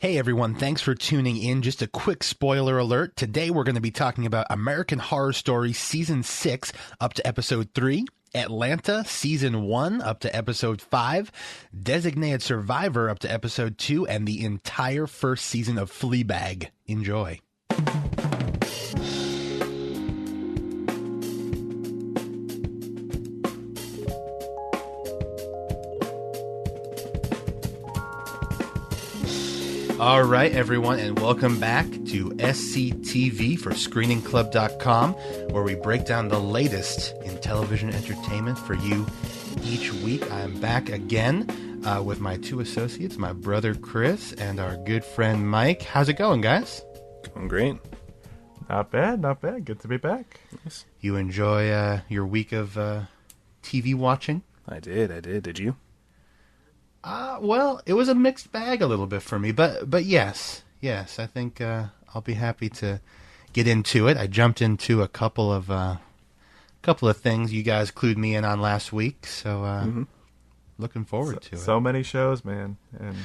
Hey everyone, thanks for tuning in. Just a quick spoiler alert. Today we're going to be talking about American Horror Story Season 6 up to Episode 3, Atlanta Season 1 up to Episode 5, Designated Survivor up to Episode 2, and the entire first season of Fleabag. Enjoy. All right, everyone, and welcome back to SCTV for ScreeningClub.com, where we break down the latest in television entertainment for you each week. I'm back again with my two associates, my brother Chris and our good friend Mike. How's it going, guys? Going great. Not bad, not bad. Good to be back. Yes. You enjoy your week of TV watching? I did. Did you? Well, it was a mixed bag a little bit for me, but yes, I think I'll be happy to get into it. I jumped into a couple of things you guys clued me in on last week, so looking forward to it. So many shows, man, and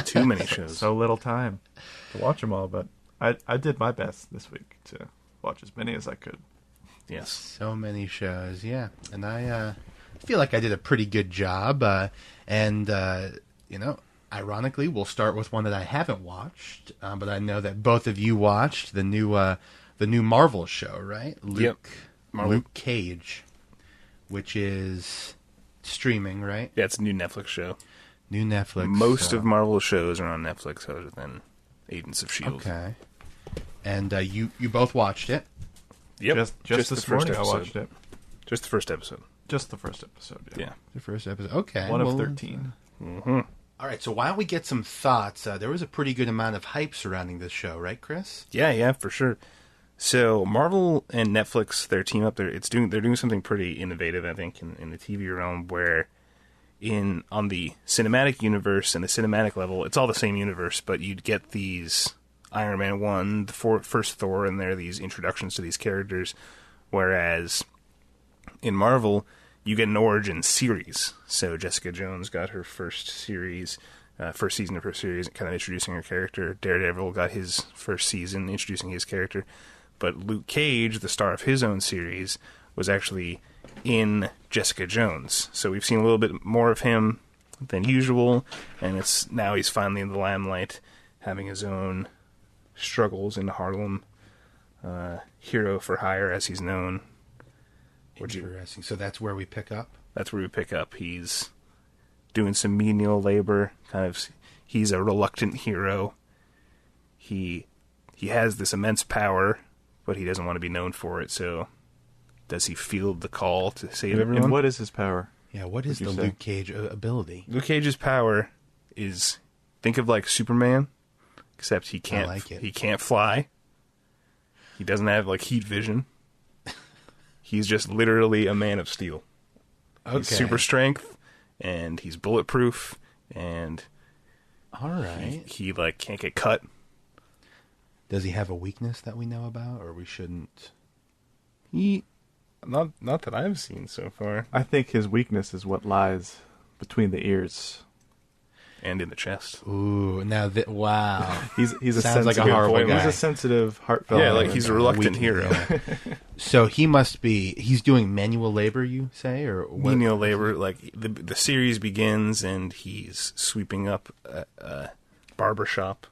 Too many shows. so little time to watch them all. But I did my best this week to watch as many as I could. Yes. So many shows, yeah, and I feel like I did a pretty good job. Ironically, we'll start with one that I haven't watched, but I know that both of you watched the new Marvel show, right? Yep. Luke Cage, which is streaming, right? Yeah, it's a new Netflix show. New Netflix. Most of Marvel shows are on Netflix other than Agents of S.H.I.E.L.D. Okay. And you both watched it. Yep. Just this morning I watched it. Just the first episode. Just the first episode. Yeah. The first episode. Okay. One of 13. Mm-hmm. All right, so why don't we get some thoughts? There was a pretty good amount of hype surrounding this show, right, Chris? Yeah, for sure. So Marvel and Netflix, their team up there, they're doing something pretty innovative, I think, in the TV realm, where on the cinematic universe and the cinematic level, it's all the same universe, but you'd get these Iron Man 1, the first Thor, and there are these introductions to these characters, whereas in Marvel, you get an origin series. So Jessica Jones got her first season of her series, kind of introducing her character. Daredevil got his first season, introducing his character. But Luke Cage, the star of his own series, was actually in Jessica Jones. So we've seen a little bit more of him than usual, and now he's finally in the limelight, having his own struggles in Harlem. Hero for hire, as he's known. Interesting. So that's where we pick up? That's where we pick up. He's doing some menial labor. He's a reluctant hero. He has this immense power, but he doesn't want to be known for it. So, does he feel the call to save everyone? And what is his power? Yeah, what is the Luke Cage ability? Luke Cage's power is, think of like Superman, except he can't. I like it. He can't fly. He doesn't have heat vision. He's just literally a man of steel. Okay. He's super strength, and he's bulletproof, and all right, he can't get cut. Does he have a weakness that we know about, or we shouldn't? Not that I've seen so far. I think his weakness is what lies between the ears. And in the chest. Ooh, now wow. He's a Sounds like a sensitive horrible guy. He's a sensitive, heartfelt. Yeah, he's a reluctant hero. Yeah. So he's doing manual labor, you say, or what? Manual labor. The series begins and he's sweeping up a barbershop,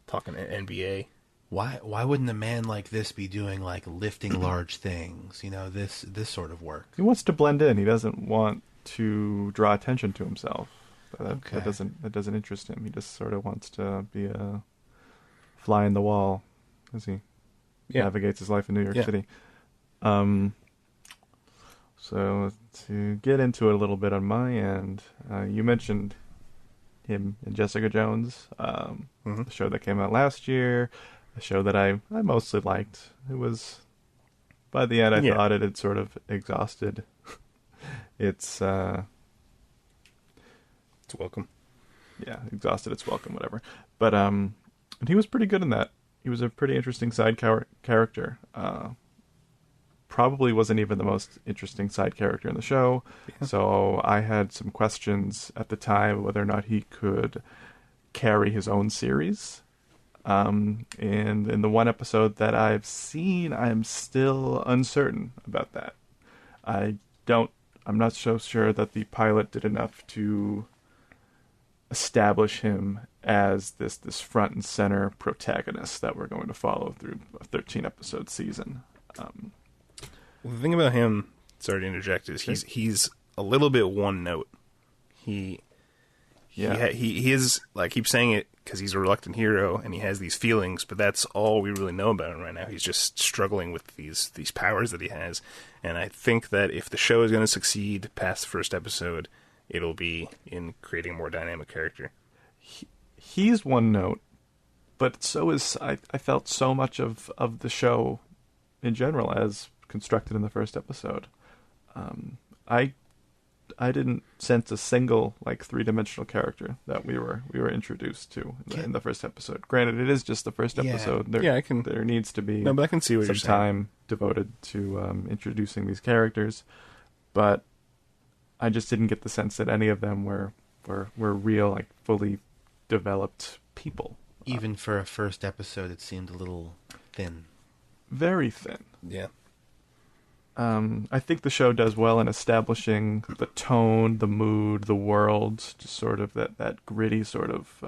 talking to NBA. Why wouldn't a man like this be doing lifting large things? This sort of work. He wants to blend in. He doesn't want to draw attention to himself. Okay. That doesn't interest him. He just sort of wants to be a fly in the wall as he navigates his life in New York City. So to get into it a little bit on my end, you mentioned him in Jessica Jones, the show that came out last year, a show that I mostly liked. It was, by the end, I thought it had sort of exhausted its welcome. Yeah, exhausted its welcome, whatever. But and he was pretty good in that. He was a pretty interesting side character. Probably wasn't even the most interesting side character in the show. Yeah. So I had some questions at the time whether or not he could carry his own series. And in the one episode that I've seen, I'm still uncertain about that. I'm not so sure that the pilot did enough to establish him as this front and center protagonist that we're going to follow through a 13-episode season. The thing about him, sorry to interject, is he's a little bit one note. He is, like, I keep saying it because he's a reluctant hero and he has these feelings, but that's all we really know about him right now. He's just struggling with these powers that he has, and I think that if the show is going to succeed past the first episode, it'll be in creating a more dynamic character. He's one note, but so is I felt so much of the show in general as constructed in the first episode. I didn't sense a single, like, three-dimensional character that we were introduced to in the first episode. Granted, it is just the first episode. There needs to be but I can see what some you're saying. time devoted to introducing these characters, but I just didn't get the sense that any of them were real, like, fully developed people. Even for a first episode, it seemed a little thin. Very thin. Yeah. I think the show does well in establishing the tone, the mood, the world, just sort of that gritty sort of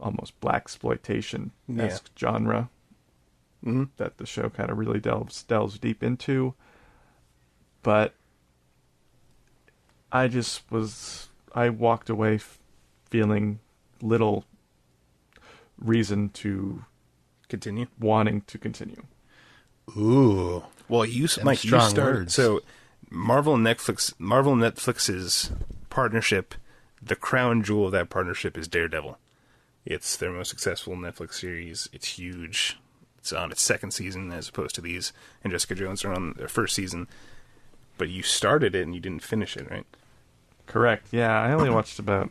almost blaxploitation-esque genre that the show kind of really delves deep into. But I walked away feeling little reason to wanting to continue. Ooh. Well, Mike, you strong started. words. So, Marvel and Netflix's partnership, the crown jewel of that partnership is Daredevil. It's their most successful Netflix series. It's huge. It's on its second season as opposed to these, and Jessica Jones are on their first season. But you started it and you didn't finish it, right? Correct. Yeah, I only watched about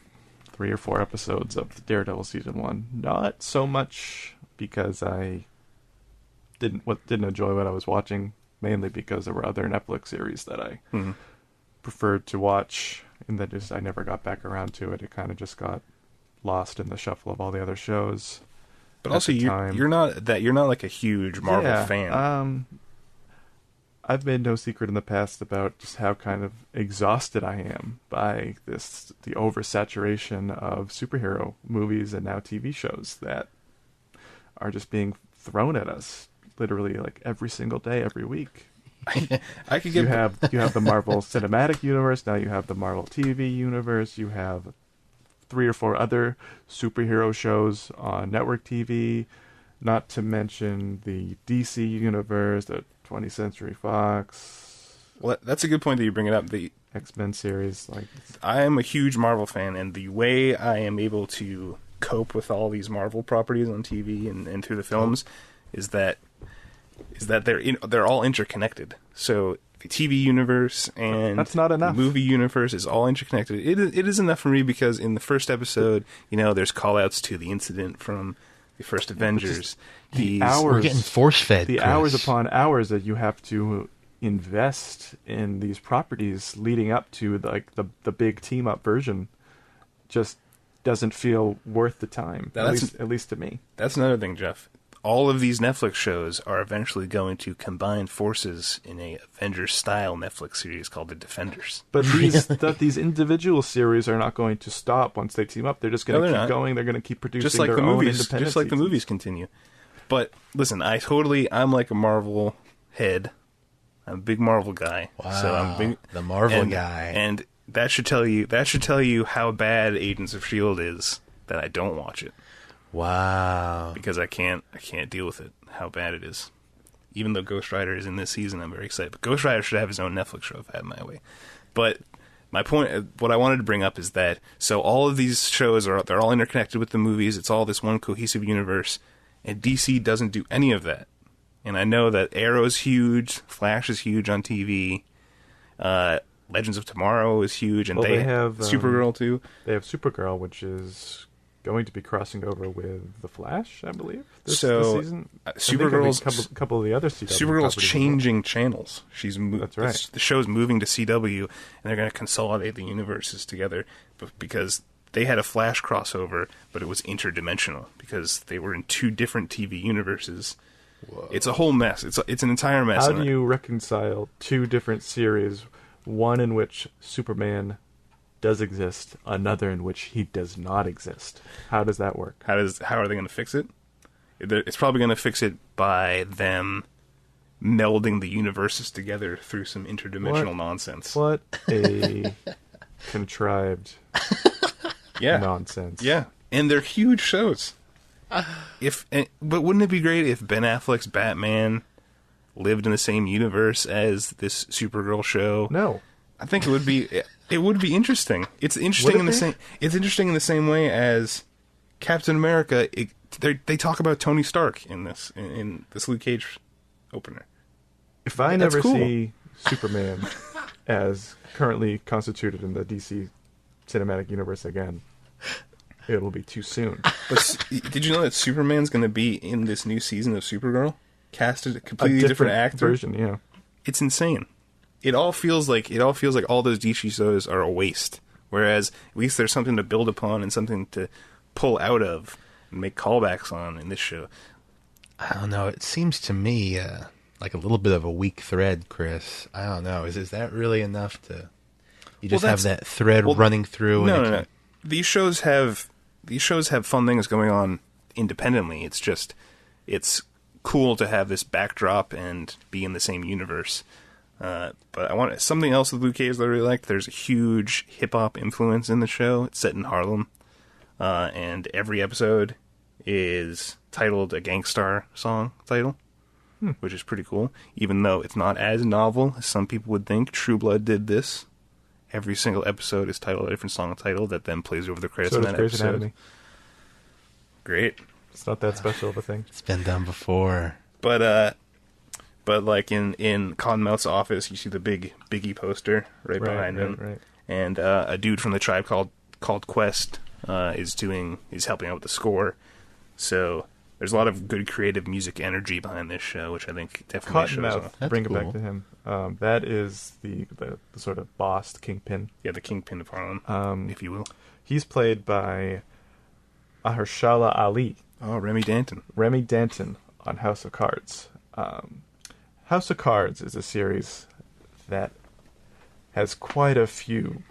3 or 4 episodes of the Daredevil season 1. Not so much because I didn't enjoy what I was watching, mainly because there were other Netflix series that I preferred to watch, and then I never got back around to it. It kind of just got lost in the shuffle of all the other shows. But also, you're not like a huge Marvel fan. I've made no secret in the past about just how kind of exhausted I am by the oversaturation of superhero movies and now TV shows that are just being thrown at us literally like every single day, every week. I could get you have the Marvel Cinematic Universe, now you have the Marvel TV Universe, you have 3 or 4 other superhero shows on network TV, not to mention the DC Universe, the 20th Century Fox. Well, that's a good point that you bring it up. The X-Men series, I am a huge Marvel fan, and the way I am able to cope with all these Marvel properties on TV and through the films is that they're all interconnected. So the TV universe and that's not enough. The movie universe is all interconnected. It is enough for me because in the first episode, there's call-outs to the incident from the first Avengers. We're getting force-fed. The Chris. hours upon hours that you have to invest in these properties leading up to the big team-up version just doesn't feel worth the time, at least to me. That's another thing, Jeff. All of these Netflix shows are eventually going to combine forces in a Avengers-style Netflix series called The Defenders. But these individual series are not going to stop once they team up. They're just going to keep going. They're going to keep producing just like their the own movies, independent just like seasons. the movies continue. But listen, I'm like a Marvel head. I'm a big Marvel guy. Wow, so I'm the Marvel guy. And that should tell you how bad Agents of S.H.I.E.L.D. is that I don't watch it. Wow. Because I can't deal with it, how bad it is. Even though Ghost Rider is in this season, I'm very excited. But Ghost Rider should have his own Netflix show if I had my way. But my point, what I wanted to bring up is that, so all of these shows, they're all interconnected with the movies. It's all this one cohesive universe. And DC doesn't do any of that. And I know that Arrow's huge, Flash is huge on TV, Legends of Tomorrow is huge, and they have Supergirl too. They have Supergirl, which is going to be crossing over with The Flash, I believe, this season. Supergirl's a couple of the other CW. Supergirl's changing channels. That's right. The show's moving to CW, and they're going to consolidate the universes together because they had a Flash crossover, but it was interdimensional because they were in two different TV universes. Whoa. It's a whole mess. It's an entire mess. How do you reconcile two different series, one in which Superman does exist, another in which he does not exist? How does that work? How are they going to fix it? It's probably going to fix it by them melding the universes together through some interdimensional nonsense. What a contrived nonsense. Yeah, and they're huge shows. But wouldn't it be great if Ben Affleck's Batman lived in the same universe as this Supergirl show? No, I think it would be. It would be interesting. It's interesting It's interesting in the same way as Captain America. They talk about Tony Stark in this Luke Cage opener. If I never see Superman as currently constituted in the DC cinematic universe again, it'll be too soon. But did you know that Superman's going to be in this new season of Supergirl? Casted a completely different actor version. Yeah, it's insane. It all feels like all those DC shows are a waste. Whereas at least there's something to build upon and something to pull out of and make callbacks on in this show. I don't know. It seems to me like a little bit of a weak thread, Chris. I don't know. Is that really enough to? You just have that thread running through. No. These shows have fun things going on independently. It's cool to have this backdrop and be in the same universe. But I want something else with Luke Cage that I really like. There's a huge hip hop influence in the show. It's set in Harlem, and every episode is titled a Gangstar song title, which is pretty cool. Even though it's not as novel as some people would think. True Blood did this. Every single episode is titled a different song title that then plays over the credits in that Grey's episode. Anatomy. Great. It's not that special of a thing. It's been done before. But like in Cottonmouth's office, you see the big Biggie poster right behind him. Right. And a dude from the Tribe called Quest is helping out with the score. So there's a lot of good creative music energy behind this show, which I think definitely shows off. Bring it back to him. That is the sort of boss, the kingpin. Yeah, the kingpin of Harlem, if you will. He's played by Mahershala Ali. Oh, Remy Danton. Remy Danton on House of Cards. House of Cards is a series that has quite a few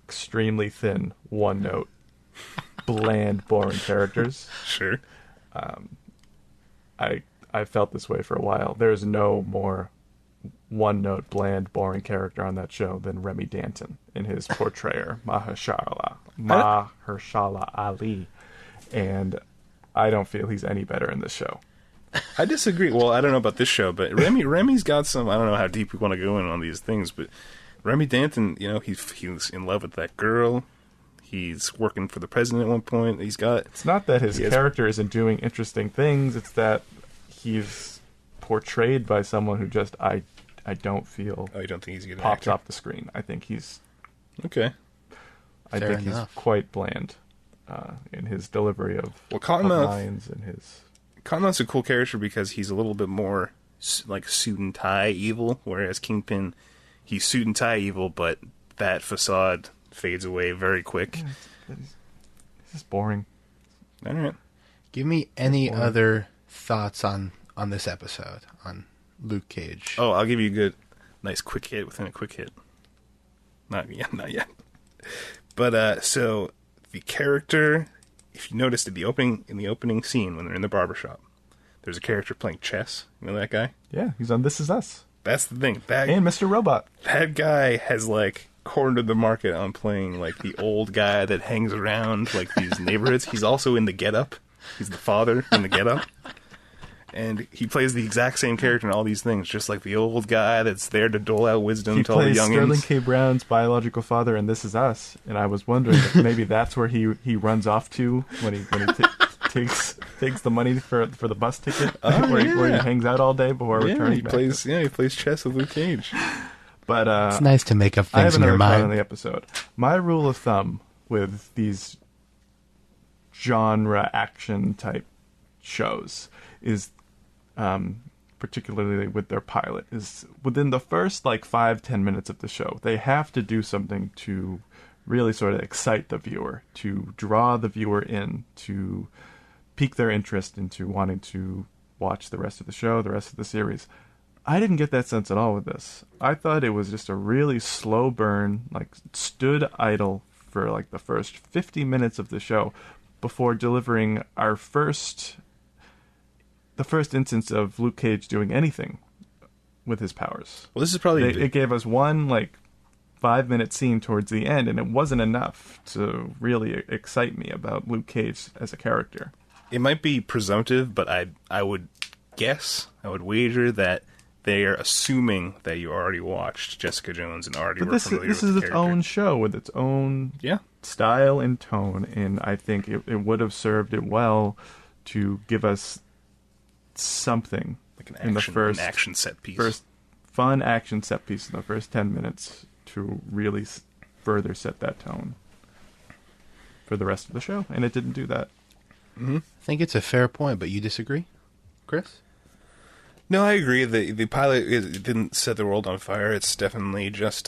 extremely thin, one-note, bland, boring characters. Sure. I felt this way for a while. There's no more one-note, bland, boring character on that show than Remy Danton in his portrayer, Mahershala Ali. And I don't feel he's any better in this show. I disagree. Well, I don't know about this show, but Remy's got some. I don't know how deep we want to go in on these things, but Remy Danton, he's in love with that girl. He's working for the president at one point. It's not that his character isn't doing interesting things. It's that he's portrayed by someone who just I don't feel. Oh, you don't think he's getting pops off the screen? I think he's okay. I think he's quite bland in his delivery of lines and his. Cottonmouth's a cool character because he's a little bit more like suit and tie evil, whereas Kingpin, he's suit and tie evil, but that facade fades away very quick. Yeah, it's just boring. All right. Give me any other thoughts on this episode, on Luke Cage. Oh, I'll give you a good, nice quick hit within a quick hit. Not yet. But, so, the character, if you noticed in the opening scene when they're in the barbershop, there's a character playing chess. You know that guy? Yeah, he's on This Is Us. That's the thing. And Mr. Robot. That guy has, cornered the market on playing, the old guy that hangs around, these neighborhoods. He's also in the Get Up. He's the father in the Get Up. And he plays the exact same character in all these things, just like the old guy that's there to dole out wisdom to all the youngins. He plays Sterling K. Brown's biological father in This Is Us, and I was wondering if maybe that's where he runs off to when he takes the money for the bus ticket, where he hangs out all day before returning back. He plays chess with Luke Cage. But it's nice to make up things in your mind. I have another thought on the episode. My rule of thumb with these genre action type shows is, particularly with their pilot, is within the first 5-10 minutes of the show, they have to do something to really sort of excite the viewer, to draw the viewer in, to pique their interest into wanting to watch the rest of the show, the rest of the series. I didn't get that sense at all with this. I thought it was just a really slow burn, like stood idle for like the first 50 minutes of the show before delivering the first instance of Luke Cage doing anything with his powers. Well, this is probably... It gave us one, like, 5-minute scene towards the end, and it wasn't enough to really excite me about Luke Cage as a character. It might be presumptive, but I would wager that they are assuming that you already watched Jessica Jones and already were familiar with the character. This is its own show with its own style and tone, and I think it would have served it well to give us something like an action set piece. First fun action set piece in the first 10 minutes to really further set that tone for the rest of the show, and it didn't do that. Mm-hmm. I think it's a fair point, but you disagree, Chris? No, I agree. The pilot it didn't set the world on fire. It's definitely just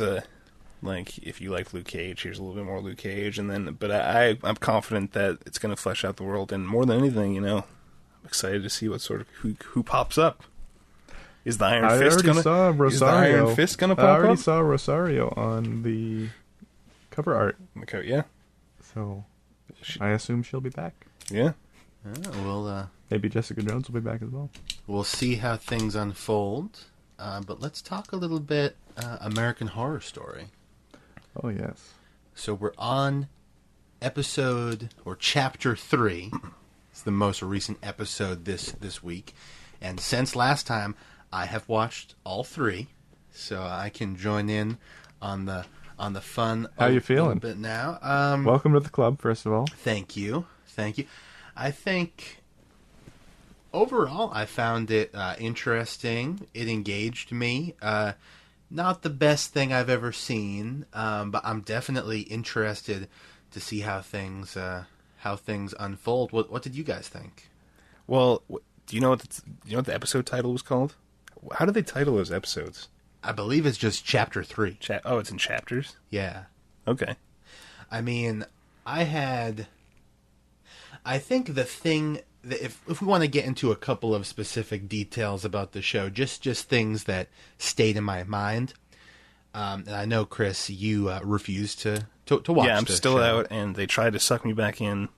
like, if you like Luke Cage, here's a little bit more Luke Cage, but I'm confident that it's going to flesh out the world, and more than anything, I'm excited to see what sort of who pops up. Is the Iron Fist going to pop up? I already saw Rosario on the cover art. Okay, yeah. So I assume she'll be back. Yeah. Maybe Jessica Jones will be back as well. We'll see how things unfold. But let's talk a little bit American Horror Story. Oh, yes. So we're on chapter 3. It's the most recent episode this week. And since last time, I have watched all 3. So I can join in on the fun. How you feeling? A bit now. Welcome to the club, first of all. Thank you. I think overall I found it interesting. It engaged me. Not the best thing I've ever seen, but I'm definitely interested to see how things unfold. What did you guys think? Well, do you know what the episode title was called? How do they title those episodes? I believe it's just chapter 3. It's in chapters? Yeah. Okay. I mean, I think the thing that if we want to get into a couple of specific details about the show, just things that stayed in my mind. And I know, Chris, you refused to watch. Yeah, I'm still show. out, and they tried to suck me back in,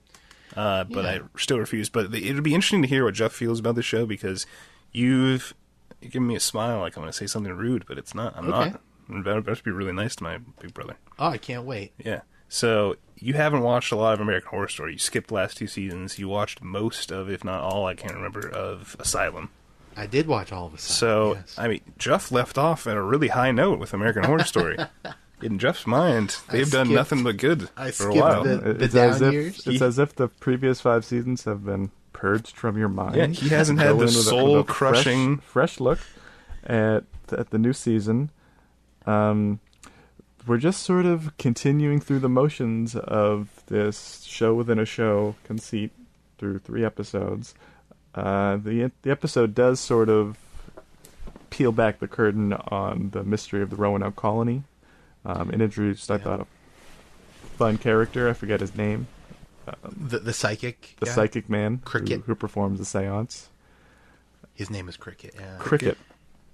but I still refuse. But it would be interesting to hear what Jeff feels about the show, because you've given me a smile like I'm going to say something rude, but it's not. I'm not. I'm about to be really nice to my big brother. Oh, I can't wait. Yeah. So you haven't watched a lot of American Horror Story. You skipped the last 2 seasons. You watched most of, if not all, I can't remember, of Asylum. I did watch all of Asylum. So, yes. I mean, Jeff left off at a really high note with American Horror Story. In Jeff's mind, they've done nothing but good for a while. It's as if the previous 5 seasons have been purged from your mind. Yeah, he hasn't had the soul-crushing... Fresh look at the new season. We're just sort of continuing through the motions of this show within a show conceit through 3 episodes. The episode does sort of peel back the curtain on the mystery of the Roanoke colony. It introduced, I thought, a fun character. I forget his name. The psychic? The psychic man. Cricket. Who performs the seance. His name is Cricket, yeah. Cricket.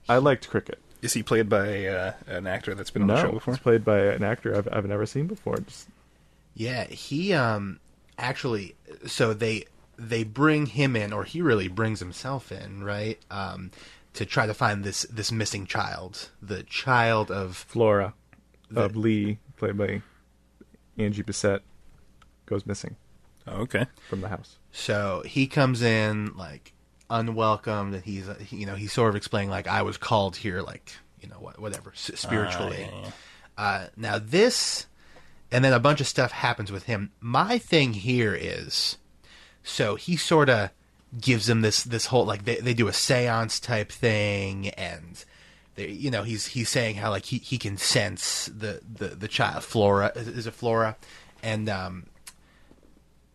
I liked Cricket. Is he played by an actor that's been on the show before? No, he's played by an actor I've never seen before. Yeah, he actually, so they bring him in, or he really brings himself in, right? To try to find this missing child, the child of Flora, of Lee, played by Angie Bissett, goes missing. Oh, okay. From the house. So he comes in like unwelcomed, and he's sort of explaining like, I was called here, like, whatever, spiritually. Now this, and then a bunch of stuff happens with him. My thing here is, so he sort of gives him this whole, like, they do a seance type thing, and he's saying how like he can sense the child. Flora, is it Flora? And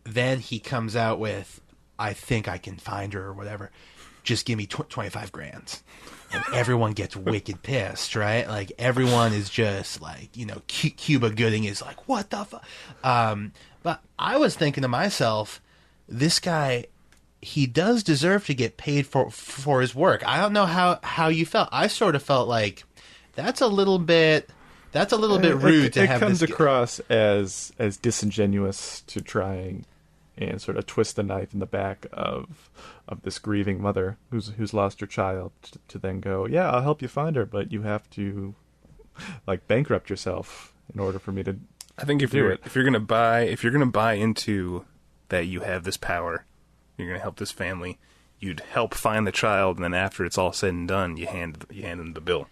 then he comes out with, I think I can find her, or whatever. just give me 25 grand. And everyone gets wicked pissed, right? Like, everyone is just like, Cuba Gooding is like, what the fuck? But I was thinking to myself, this guy, he does deserve to get paid for his work. I don't know how you felt. I sort of felt like that's a little bit rude to have. It comes this across as disingenuous to try and sort of twist the knife in the back of this grieving mother who's lost her child to then go, yeah, I'll help you find her, but you have to like bankrupt yourself in order for me to. I think if you're gonna buy into that you have this power, you're gonna help this family, you'd help find the child, and then after it's all said and done, you hand them the bill.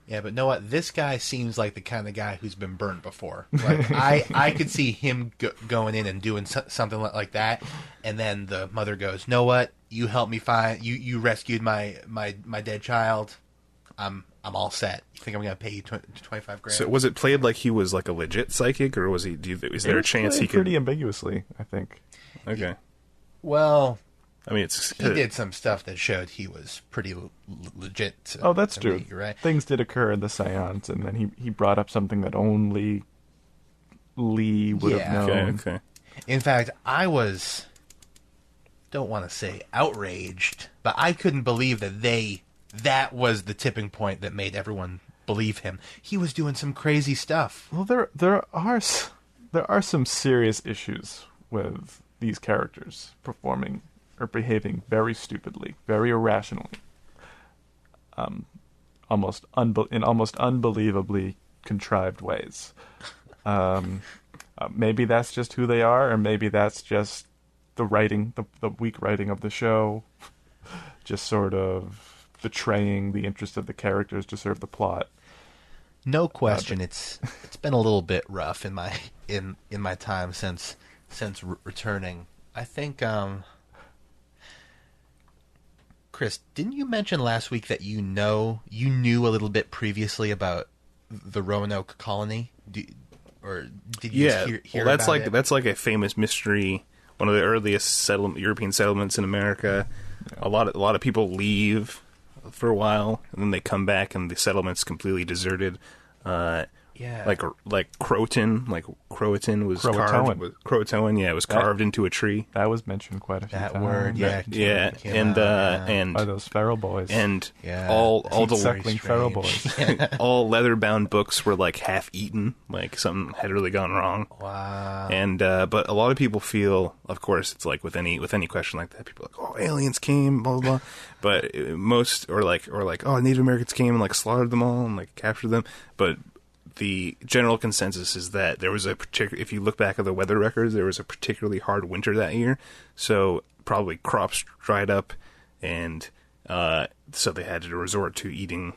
Yeah, but know what? This guy seems like the kind of guy who's been burnt before. Like, I could see him going in and doing something like that, and then the mother goes, "Know what? You helped me find you rescued my dead child. I'm all set. You think I'm going to pay you 25 grand?" So was it played like he was like a legit psychic, or was he? Is there a chance he could? Pretty ambiguously, I think. Okay. Well, I mean, he did some stuff that showed he was pretty legit. That's true. You're right. Things did occur in the seance, and then he brought up something that only Lee would have known. Okay. In fact, I don't want to say outraged, but I couldn't believe that was the tipping point that made everyone believe him. He was doing some crazy stuff. Well, there are some serious issues with these characters performing or behaving very stupidly, very irrationally, almost unbelievably contrived ways. Maybe that's just who they are, or maybe that's just the writing, the weak writing of the show, just sort of betraying the interest of the characters to serve the plot. No question, it's been a little bit rough in my time since returning. I think, Chris, didn't you mention last week that you knew a little bit previously about the Roanoke colony? Or did you just hear that's about like it? That's like a famous mystery. One of the earliest European settlements in America. Yeah. A lot of people leave for a while, and then they come back, and the settlement's completely deserted. Like Croatan, was carved. Croatoan, it was carved into a tree. That was mentioned quite a few times. That word, and by those feral boys, and all the suckling feral boys. All leather-bound books were like half eaten, like something had really gone wrong. Wow. And but a lot of people feel, of course, it's like with any question like that, people are like, oh, aliens came, blah blah blah. But most or like oh, Native Americans came and like slaughtered them all and like captured them, but the general consensus is that there was if you look back at the weather records, there was a particularly hard winter that year, so probably crops dried up, and so they had to resort to eating,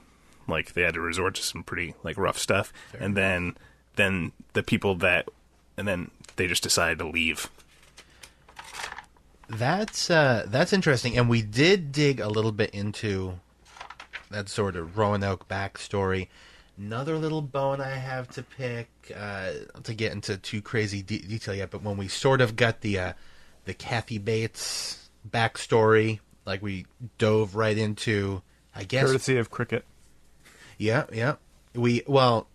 like they had to resort to some pretty like rough stuff. Fair. And then the people and then they just decided to leave. That's interesting, and we did dig a little bit into that sort of Roanoke backstory. Another little bone I have to pick, not to get into too crazy detail yet, but when we sort of got the Kathy Bates backstory, like we dove right into, I guess, courtesy of Cricket. Yeah. Not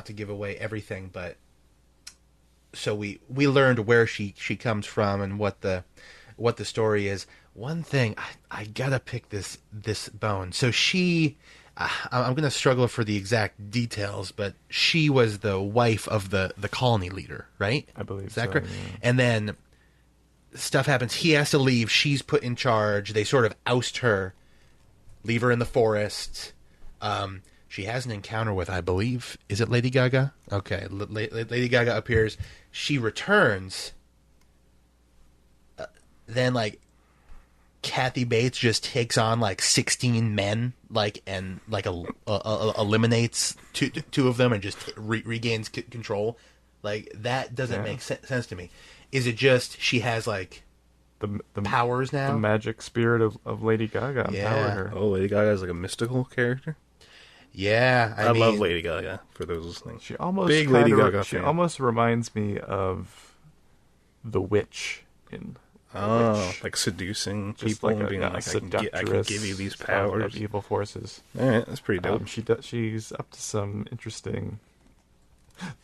to give away everything, but so we learned where she comes from and what the story is. One thing I gotta pick this bone. So she. I'm going to struggle for the exact details, but she was the wife of the colony leader, right? I believe Is that so, correct? Yeah. And then stuff happens. He has to leave. She's put in charge. They sort of oust her, leave her in the forest. She has an encounter with, I believe, is it Lady Gaga? Okay, Lady Gaga appears. She returns. Then, like, Kathy Bates just takes on like 16 men, and eliminates two of them and just regains control. Like, that doesn't make sense to me. Is it just she has like the powers now? The magic spirit of Lady Gaga empowered her. Oh, Lady Gaga is like a mystical character. Yeah, I love Lady Gaga. For those listening, she almost Lady Gaga she almost reminds me of the witch in Oh, like seducing people and being like, I can give you these powers. Of evil forces. All right, that's pretty dope. She's up to some interesting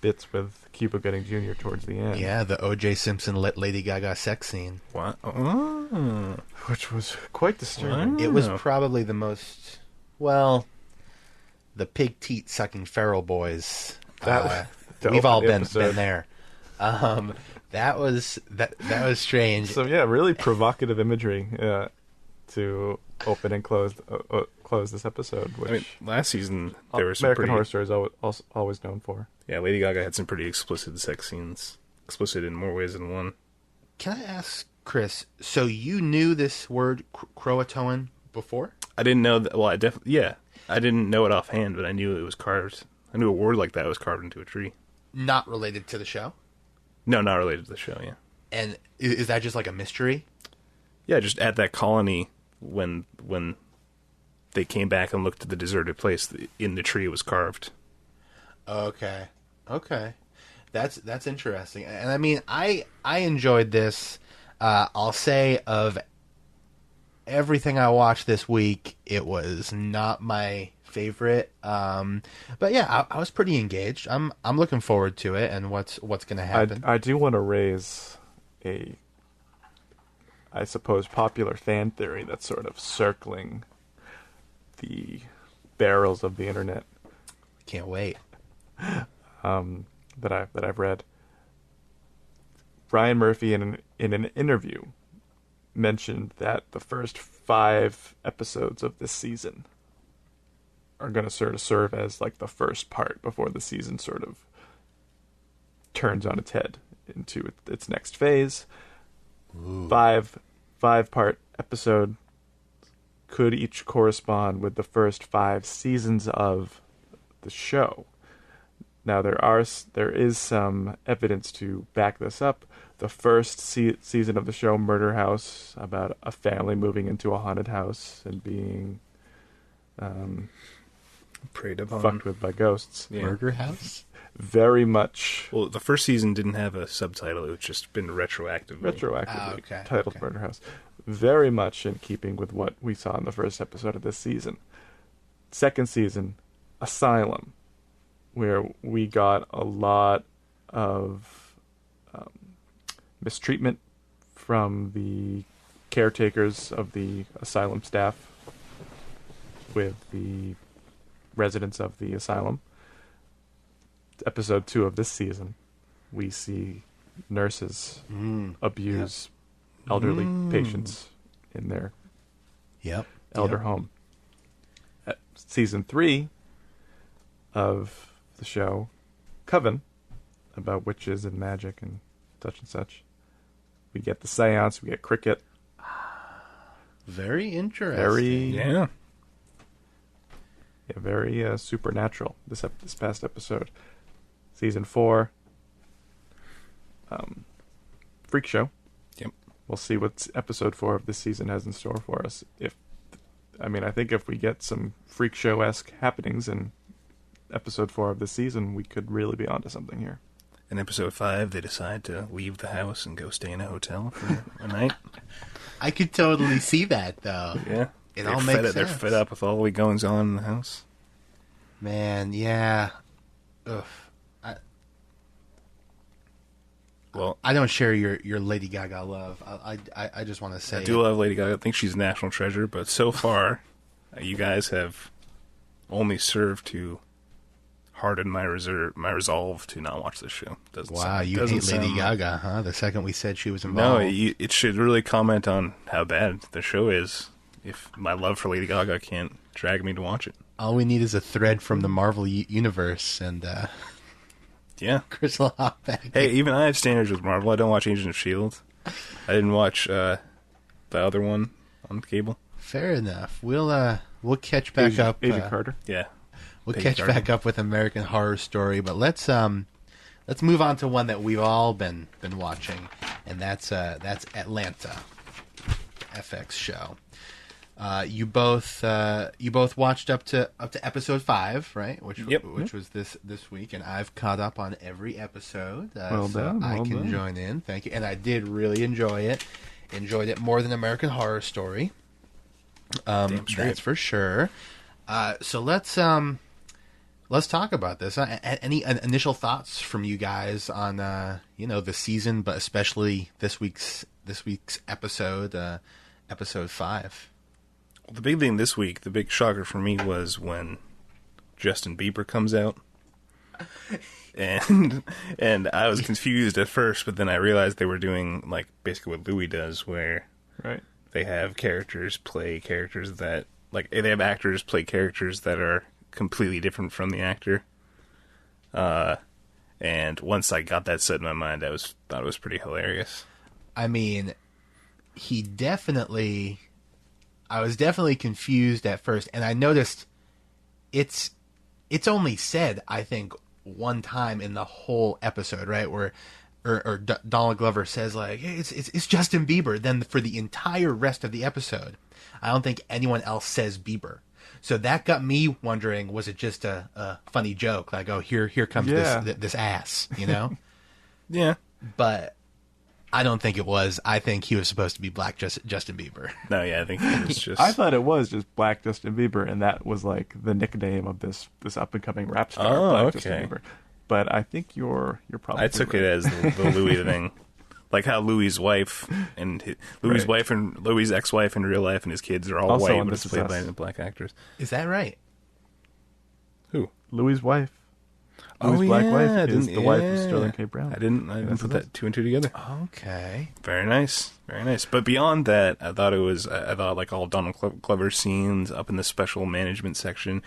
bits with Cuba Gooding Jr. towards the end. Yeah, the O.J. Simpson Lady Gaga sex scene. What? Oh. Which was quite disturbing. It was probably the most, well, the pig teat sucking feral boys. We've all been there. That was strange. So yeah, really provocative imagery to open and close this episode. Which I mean, last season there was some American Horror Story is always known for. Yeah, Lady Gaga had some pretty explicit sex scenes. Explicit in more ways than one. Can I ask, Chris? So you knew this word Croatoan before? I didn't know that. Well, I didn't know it offhand, but I knew it was carved. I knew a word like that was carved into a tree. Not related to the show? No, not related to the show. Yeah. And is that just like a mystery? Yeah, just at that colony when they came back and looked at the deserted place, in the tree was carved. Okay. That's interesting. And I mean, I enjoyed this. I'll say of everything I watched this week, it was not my favorite. But yeah, I was pretty engaged. I'm looking forward to it and what's going to happen. I do want to raise a, I suppose, popular fan theory that's sort of circling the barrels of the internet. Can't wait. That I've read. Ryan Murphy in an interview mentioned that the first 5 episodes of this season are going to sort of serve as like the first part before the season sort of turns on its head into its next phase. Ooh. 5-part episode could each correspond with the first 5 seasons of the show. Now there is some evidence to back this up. The first season of the show, Murder House, about a family moving into a haunted house and being preyed upon, fucked with by ghosts. Yeah. Murder House? Very much. Well, the first season didn't have a subtitle. It was just been retroactively titled Murder House. Very much in keeping with what we saw in the first episode of this season. Second season, Asylum, where we got a lot of mistreatment from the caretakers of the asylum staff with the residents of the asylum. Episode 2 of this season, we see nurses abuse elderly patients in their elder home. At season 3 of the show, Coven, about witches and magic and such. We get the seance, we get cricket. Very interesting. Very supernatural, this past episode. Season 4, Freak Show. Yep. We'll see what episode 4 of this season has in store for us. I think if we get some Freak Show-esque happenings in episode 4 of this season, we could really be onto something here. In episode 5, they decide to leave the house and go stay in a hotel for a night. I could totally see that, though. Yeah. It all makes sense. They're fed up with all the goings on in the house. Man, yeah. Ugh. I don't share your Lady Gaga love. I just want to say I do love Lady Gaga. I think she's a national treasure, but so far, you guys have only served to harden my resolve to not watch this show. You hate Lady Gaga, huh? The second we said she was involved. No, it should really comment on how bad the show is if my love for Lady Gaga can't drag me to watch it. All we need is a thread from the Marvel universe and yeah, Crystal Hawkback. Hey, even I have standards with Marvel. I don't watch Agents of S.H.I.E.L.D. I didn't watch the other one on cable. Fair enough. We'll catch back up. Agent Carter. Yeah. We'll catch back up with American Horror Story, but let's move on to one that we've all been watching, and that's Atlanta, FX show. You both watched up to episode 5, right? Which was this week, and I've caught up on every episode. Well done. I can join in. Thank you, and I did really enjoy it. enjoyed it more than American Horror Story. Damn straight. That's for sure. So let's talk about this. Any initial thoughts from you guys on the season, but especially this week's episode, episode 5? Well, the big thing this week, the big shocker for me was when Justin Bieber comes out. And I was confused at first, but then I realized they were doing like basically what Louis does, where they have characters play characters that they have actors play characters that are completely different from the actor. And once I got that set in my mind, thought it was pretty hilarious. I mean, I was definitely confused at first, and I noticed it's only said, I think, one time in the whole episode, right? Where Donald Glover says like, "Hey, it's Justin Bieber." Then for the entire rest of the episode, I don't think anyone else says Bieber. So that got me wondering: was it just a funny joke? Like, oh, here comes this ass, you know? Yeah. But I don't think it was. I think he was supposed to be Black Justin Bieber. No, yeah, I think it was just... I thought it was just Black Justin Bieber, and that was like the nickname of this up-and-coming rap star, Black Justin Bieber. But I think you're probably I took it as the Louis thing. Like how Louis' wife and Louis' ex-wife in real life and his kids are all also white, but it's played by black actors. Is that right? Who? Louis' wife. Oh, Louis' black yeah, wife is the wife of Sterling K. Brown. I didn't put that two and two together. Okay. Very nice. Very nice. But beyond that, I thought like all Donald Glover scenes up in the special management section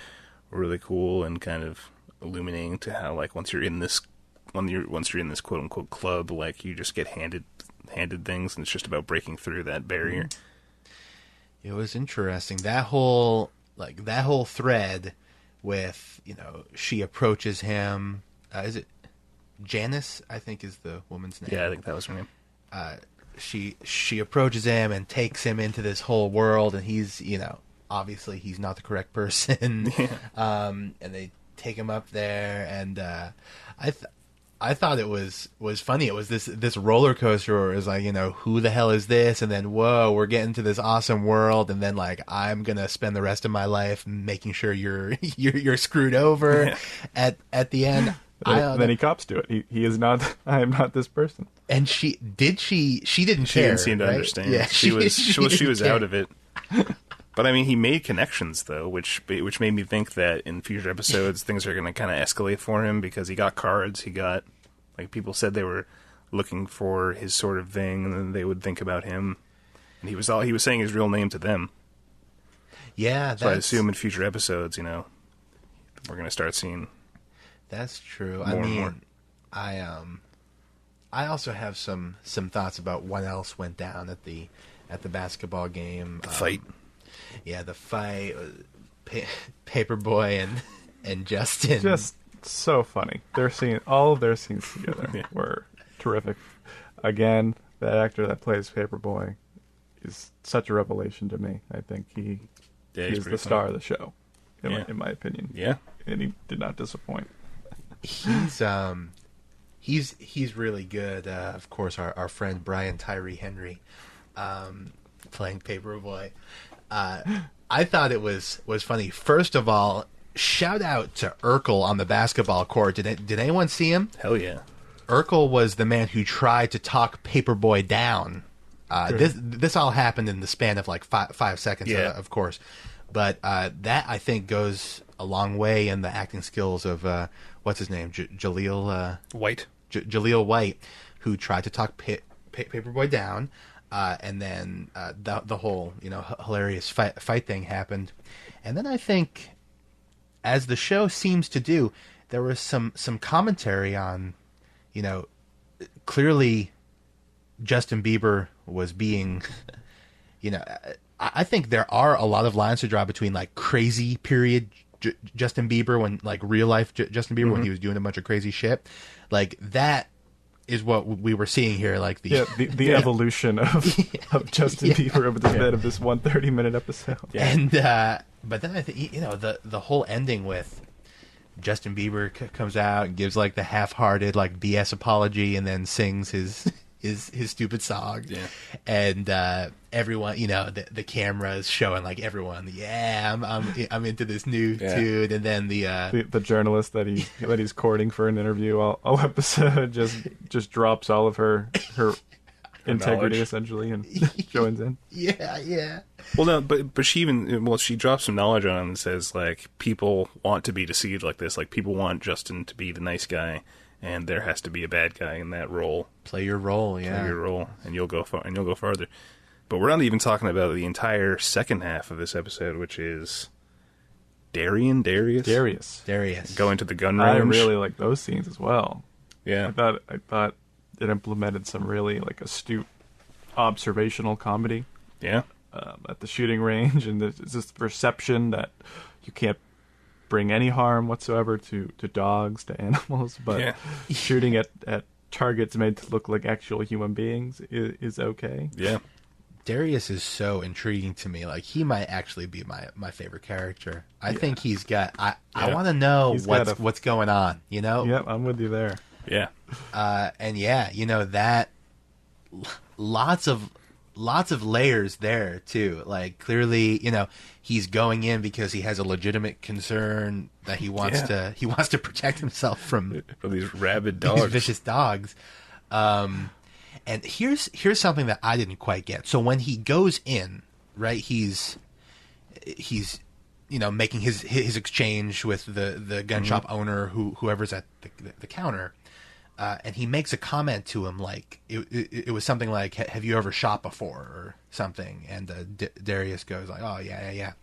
were really cool and kind of illuminating to how like once you're in this quote unquote club, like you just get handed things and it's just about breaking through that barrier. It was interesting. That whole thread with, she approaches him. Is it Janice? I think is the woman's name. Yeah, I think that was her name. She approaches him and takes him into this whole world, and he's, obviously he's not the correct person. Yeah. And they take him up there, and I thought it was funny. It was this roller coaster where it was like, who the hell is this? And then, whoa, we're getting to this awesome world. And then like, I'm going to spend the rest of my life making sure you're screwed over at the end. Then he cops to it. He is not, I am not this person. And she didn't care. She didn't seem to right? understand. Yeah, she was care. out of it. But I mean, he made connections though, which made me think that in future episodes things are going to kind of escalate for him because he got cards. He got like people said they were looking for his sort of thing, and then they would think about him. And he was saying his real name to them. Yeah, so I assume in future episodes, we're going to start seeing. That's true. More. I also have some thoughts about what else went down at the basketball game. The fight. Yeah, the fight. Paperboy and Justin. Just so funny. All of their scenes together were terrific. Again, that actor that plays Paperboy is such a revelation to me. I think he is the star of the show, in my opinion. Yeah, and he did not disappoint. He's really good. Of course, our friend Brian Tyree Henry, playing Paperboy. I thought it was funny. First of all, shout out to Urkel on the basketball court. Did anyone see him? Hell yeah. Urkel was the man who tried to talk Paperboy down. This all happened in the span of like 5 seconds, of course. But that, I think, goes a long way in the acting skills of, what's his name? Jaleel White. Jaleel White, who tried to talk Paperboy down. And then the whole, hilarious fight thing happened. And then I think, as the show seems to do, there was some commentary on, clearly Justin Bieber was being, I think there are a lot of lines to draw between like crazy period Justin Bieber when like real life Justin Bieber when he was doing a bunch of crazy shit, like that is what we were seeing here, like the evolution of Justin Bieber over the bed of this 130-minute episode. Yeah. And but then I think the whole ending with Justin Bieber comes out and gives like the half-hearted like BS apology and then sings his his stupid song. Yeah. And everyone, the camera is showing like everyone, I'm into this new tune. And then the journalist that he's courting for an interview all episode just drops all of her integrity knowledge. Essentially and joins in. Yeah. Well, no, but she drops some knowledge on him and says, like, people want to be deceived like this. Like, people want Justin to be the nice guy, and there has to be a bad guy in that role. Play your role, yeah. Play your role, and you'll go farther. But we're not even talking about the entire second half of this episode, which is Darius Going to the gun range. I really like those scenes as well. Yeah, I thought it implemented some really like astute observational comedy. Yeah. At the shooting range, and there's this perception that you can't bring any harm whatsoever to dogs, to animals, but shooting at targets made to look like actual human beings is okay. Yeah. Darius is so intriguing to me. Like, he might actually be my favorite character. I think he's got... I want to know what's going on, Yep, I'm with you there. Yeah. And that... Lots of layers there too. Like, clearly, he's going in because he has a legitimate concern that he wants to protect himself from these rabid dogs, these vicious dogs. And here's something that I didn't quite get. So when he goes in, right, he's making his exchange with the gun shop owner, whoever's at the counter. And he makes a comment to him like it was something like, "Have you ever shot before?" or something. And Darius goes like, "Oh yeah."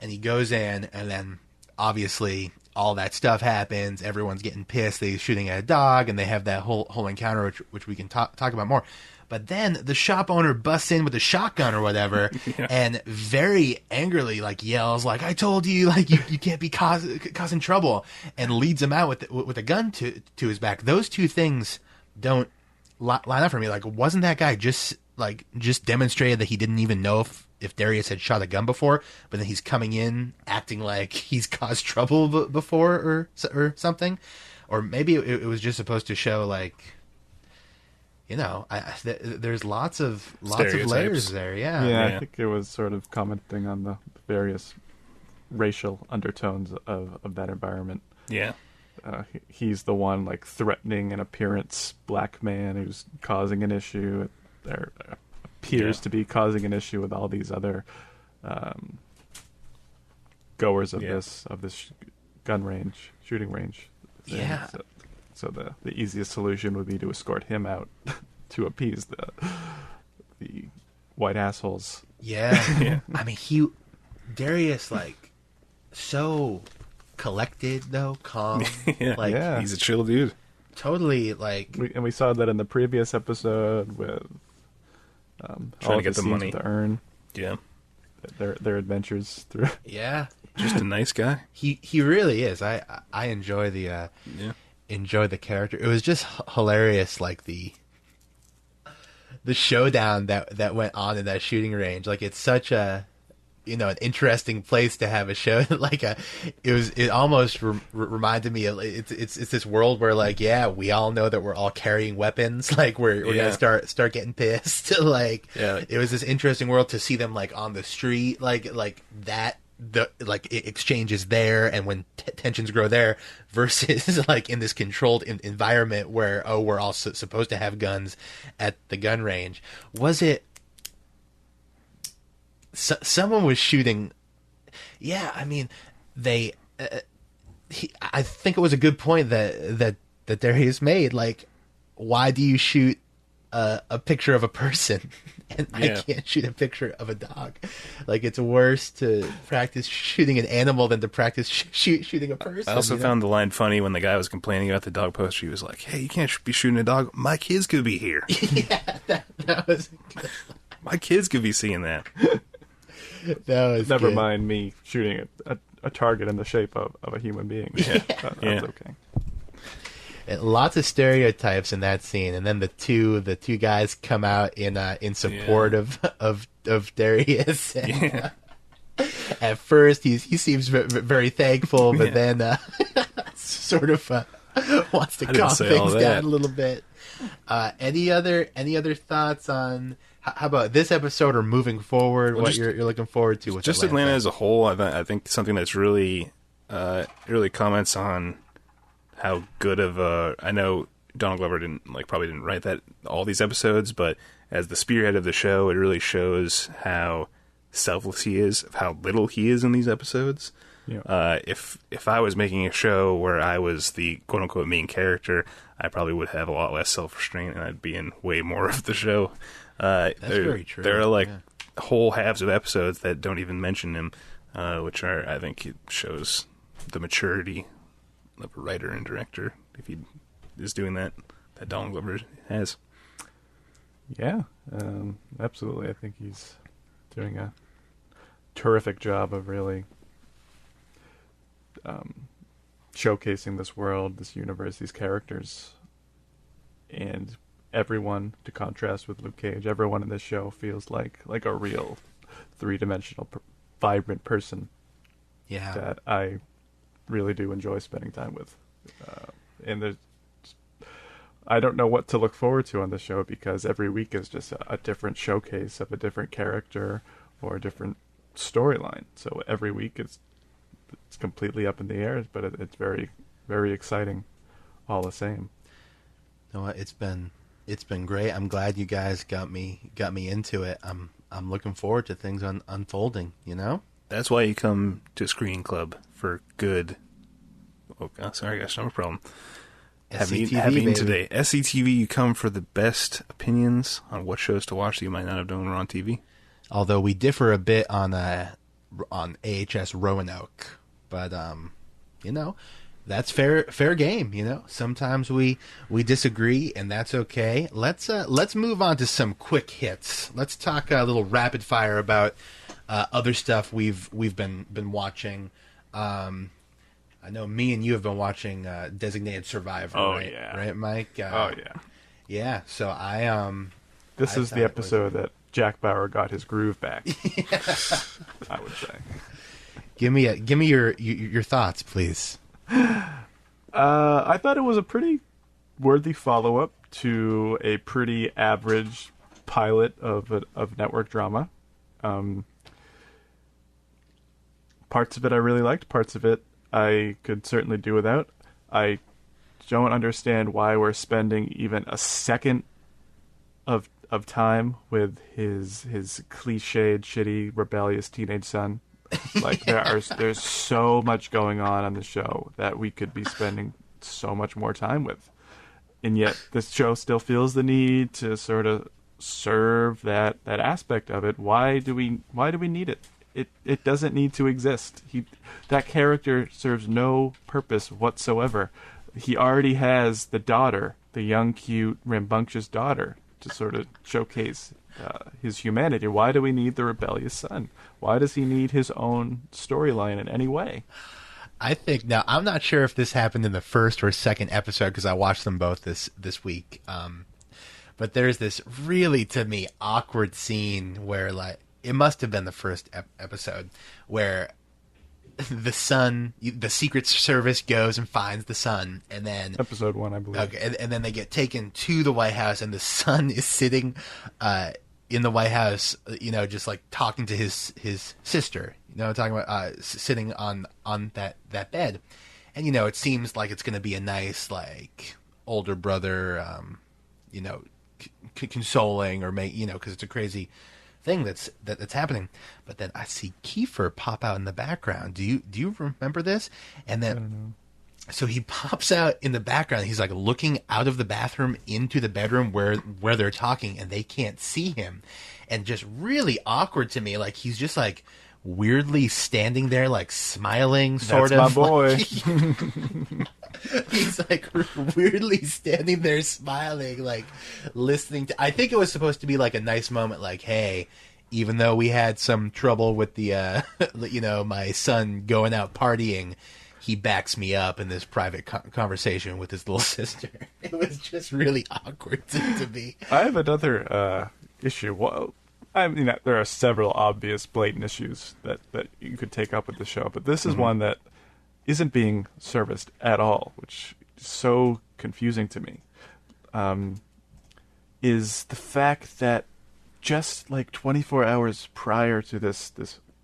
And he goes in, and then obviously all that stuff happens. Everyone's getting pissed. They're shooting at a dog, and they have that whole encounter, which we can talk about more. But then the shop owner busts in with a shotgun or whatever, and very angrily yells like, "I told you, you can't be causing trouble," and leads him out with a gun to his back. Those two things don't line up for me. Like, wasn't that guy just demonstrated that he didn't even know if Darius had shot a gun before, but then he's coming in acting like he's caused trouble before or something? Or maybe it was just supposed to show there's lots of layers there. Yeah, I think it was sort of commenting on the various racial undertones of that environment. Yeah. He's the one threatening an appearance black man who's causing an issue. There appears to be causing an issue with all these other goers of this shooting range. Thing. Yeah. So the easiest solution would be to escort him out to appease the white assholes. Yeah. I mean, Darius, so collected though, calm. He's a chill dude. Totally, we saw that in the previous episode with trying to get the money to earn. Yeah. Their adventures through. Yeah. Just a nice guy. He really is. I enjoy enjoy the character. It was just hilarious, the showdown that went on in that shooting range. It's such a an interesting place to have a show. It almost reminded me of it's this world where we all know that we're all carrying weapons. We're gonna start getting pissed. It was this interesting world to see them on the street that. It exchanges there, and when tensions grow there, versus in this controlled environment where we're all supposed to have guns at the gun range. Was it someone was shooting? Yeah, I mean, they. I think it was a good point that Darius made. Why do you shoot a picture of a person? And I can't shoot a picture of a dog. It's worse to practice shooting an animal than to practice shooting a person. I also found the line funny when the guy was complaining about the dog poster. He was like, "Hey, you can't be shooting a dog. My kids could be here." Yeah, that was good. My kids could be seeing that. That was Never good. mind me shooting a target in the shape of a human being. That's okay. Lots of stereotypes in that scene, and then the two guys come out in support of Darius. And, at first, he seems very thankful, but then sort of wants to calm things down a little bit. Any other thoughts on how about this episode or moving forward? Well, what you're looking forward to with just Atlanta as a whole? I think something that's really really comments on how good of a. I know Donald Glover probably didn't write all these episodes, but as the spearhead of the show, it really shows how selfless he is, of how little he is in these episodes. Yeah. If I was making a show where I was the quote unquote main character, I probably would have a lot less self restraint, and I'd be in way more of the show. That's very true. There are whole halves of episodes that don't even mention him, which I think it shows the maturity of a writer and director if he is doing that Donald Glover has. Yeah, absolutely. I think he's doing a terrific job of really showcasing this world, this universe, these characters, and everyone, to contrast with Luke Cage, everyone in this show feels like a real three-dimensional, vibrant person. Yeah, that I really do enjoy spending time with. And I don't know what to look forward to on the show, because every week is just a different showcase of a different character or a different storyline. So every week it's completely up in the air, but it's very, very exciting all the same. No, it's been great. I'm glad you guys got me into it. I'm looking forward to things unfolding, you know? That's why you come to Screening Club for good. Oh, God, sorry, gosh, no problem. Having today. SCTV, you come for the best opinions on what shows to watch that you might not have done when we're on TV. Although we differ a bit on AHS Roanoke, but you know, that's fair game. You know, sometimes we disagree, and that's okay. Let's move on to some quick hits. Let's talk a little rapid fire about other stuff we've been watching. I know me and you have been watching Designated Survivor. Oh, right? yeah. Right, Mike? Oh, yeah. Yeah, so This is the episode that Jack Bauer got his groove back. I would say. Give me your thoughts, please. I thought it was a pretty worthy follow-up to a pretty average pilot of network drama. Parts of it I really liked. Parts of it I could certainly do without. I don't understand why we're spending even a second of time with his cliched, shitty, rebellious teenage son. Like there's so much going on the show that we could be spending so much more time with, and yet this show still feels the need to sort of serve that aspect of it. Why do we need it? It doesn't need to exist. That character serves no purpose whatsoever. He already has the daughter, the young, cute, rambunctious daughter, to sort of showcase his humanity. Why do we need the rebellious son? Why does he need his own storyline in any way? I think, now, I'm not sure if this happened in the first or second episode, because I watched them both this week. But there's this really, to me, awkward scene where, like, it must have been the first episode, where the son, the Secret Service goes and finds the son, and then episode 1, I believe. Okay, and then they get taken to the White House, and the son is sitting in the White House, you know, just like talking to his sister, you know, talking about sitting on that bed, and you know, it seems like it's going to be a nice, like, older brother, you know, consoling, or you know, because it's a crazy thing that's happening. But then I see Kiefer pop out in the background. Do you remember this? And then so he pops out in the background. He's like looking out of the bathroom into the bedroom where they're talking, and they can't see him. And just really awkward to me. Like, he's just like weirdly standing there, like smiling, sort of. That's my boy. Like, he's like weirdly standing there smiling, like listening to. I think it was supposed to be like a nice moment, like, hey, even though we had some trouble with the you know, my son going out partying, he backs me up in this private conversation with his little sister. It was just really awkward to me. I have another issue. Well, I mean, there are several obvious, blatant issues that you could take up with the show, but this is one that isn't being serviced at all, which is so confusing to me. is the fact that just like 24 hours prior to this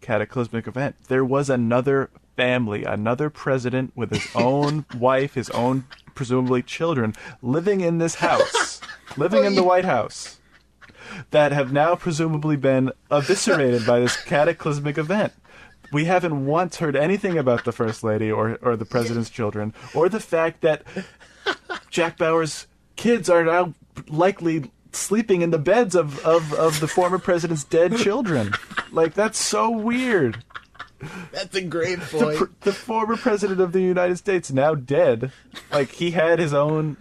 cataclysmic event, there was another family, another president with his own wife, his own presumably children, living in this house, living in the White House, that have now presumably been eviscerated by this cataclysmic event. We haven't once heard anything about the First Lady or the President's children, or the fact that Jack Bauer's kids are now likely sleeping in the beds of the former president's dead children. Like, that's so weird. That's a great point. The former president of the United States, now dead, like, he had his own,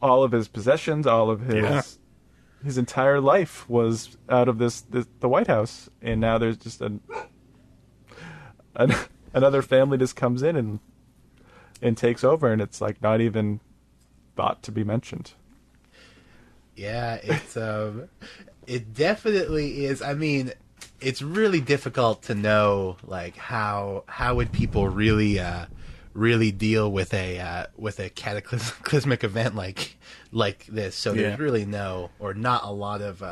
all of his possessions, all of his entire life was out of the White House, and now there's just another family just comes in and takes over, and it's like not even thought to be mentioned. Yeah, it's it definitely is. I mean, it's really difficult to know, like, how would people really deal with a cataclysmic event like this. So there's really not a lot of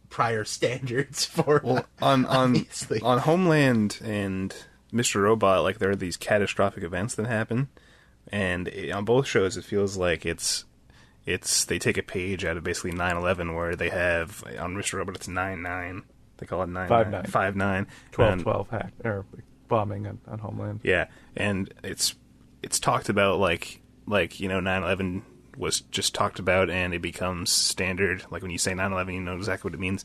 prior standards for on Homeland and Mr. Robot. Like, there are these catastrophic events that happen, and on both shows it feels like they take a page out of basically 9/11, where they have on Mr. Robot it's 9/9. They call it 9/9. 5/9. 12/12 hack or bombing on Homeland. Yeah, and it's talked about like 9/11 was just talked about, and it becomes standard. Like, when you say 9/11, you know exactly what it means,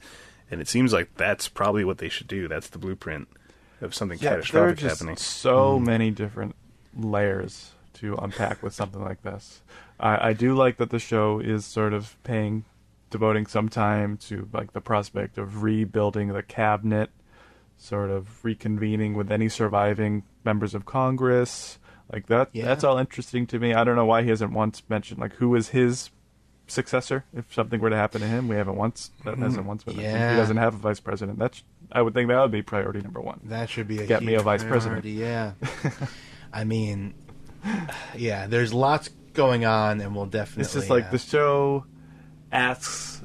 and it seems like that's probably what they should do. That's the blueprint of something catastrophic there are just happening. So many different layers to unpack with something like this. I do like that the show is sort of devoting some time to, like, the prospect of rebuilding the cabinet, sort of reconvening with any surviving members of Congress. Like, that's all interesting to me. I don't know why he hasn't once mentioned, like, who is his successor if something were to happen to him. That hasn't once been mentioned. He doesn't have a vice president. I would think that would be priority number one. That should be get me a vice president. Yeah. I mean, yeah, there's lots going on, and we'll definitely. It's just like the show asks